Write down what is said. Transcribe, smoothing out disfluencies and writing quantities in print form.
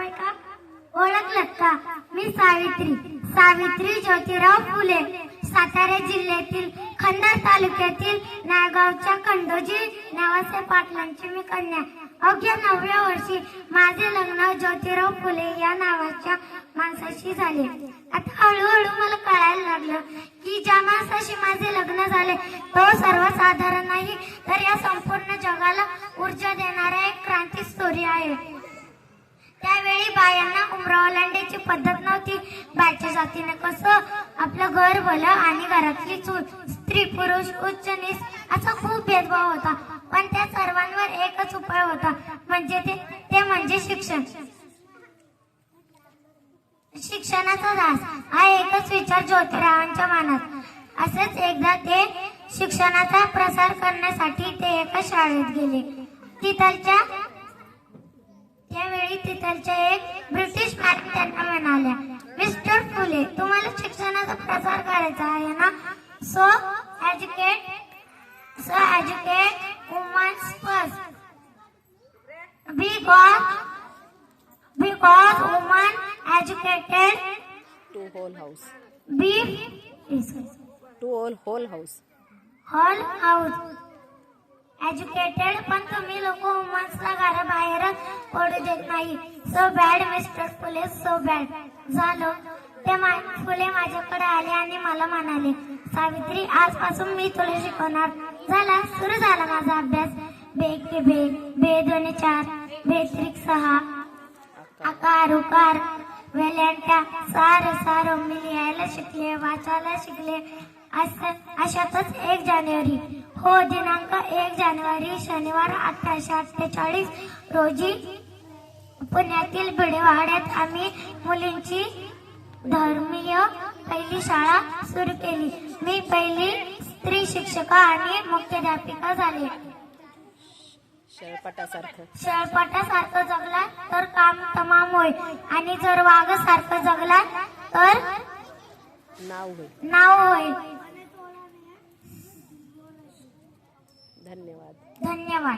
आहे का? ओळखलत का? मी सावित्री ज्योतिराव फुले, सातारा जिल्ह्यातील खन्ना तालुक्यातील नायगावच्या खंडोजी नेवासे पाटलांची मी कन्या. अवघ्या 9व्या वर्षी माझे लग्न ज्योतिराव फुले या नावाच्या माणसाशी झाले. आता हळूहळू मला कळायला लागलं की ज्या माणसाशी माझे लग्न झाले तो सर्वसाधारण नाही, तर या संपूर्ण जगाला ऊर्जा देणारा एक क्रांती स्टोरी आहे. त्यावेळी बायांना उमरा ओलांडायची पद्धत नव्हती. बायच्या जातीने कसं आपलं घर भलं आणि घरातली चूल, स्त्री पुरुष उच्च नीच असा खूप भेदभाव होता. पण त्या सर्वांवर एकच उपाय होता, म्हणजे शिक्षण. शिक्षणाचा ध्यास हा एकच विचार ज्योतिरावांच्या मनात. असेच एकदा ते शिक्षणाचा प्रसार करण्यासाठी ते एका शाळेत गेले. त्यावेळी तिथलच्या एक ब्रिटिश मॅडम त्यांना म्हणाल्या, मिस्टर फुले, तुम्हाला शिक्षणाचा प्रसार करायचा आहे ना? So educate womens first, because women educated to whole house. whole house educated, पण तुम्ही लोक वुमन्सला घराबाहेर पडू देत नाही. So bad mister Phule, so bad. झालं ते फुले माझ्याकडे आले आणि मला म्हणाले, सावित्री, आजपासून मी तुला शिकवणार. सुरू झाला माझा अभ्यास. बे के बे, बे दोन्ही 4, बे त्रिक 6, आकार उकार वेल्यांट्या सार मी लिहायला शिकले, वाचायला शिकले. अशातच 1 जानेवारी दिनांक 1 जानेवारी शनिवार 1848 रोजी पुण्यातील भिडेवाड्यात आम्ही मुलींची धर्मीय पहिली शाळा सुरू केली. मी पहिली स्त्री शिक्षिका आणि मुख्याध्यापिका झाले. शेळपाटासारखं जगला तर काम तमाम होय, आणि जर वाघासारखं जगला तर नाव होय. धन्यवाद. धन्यवाद.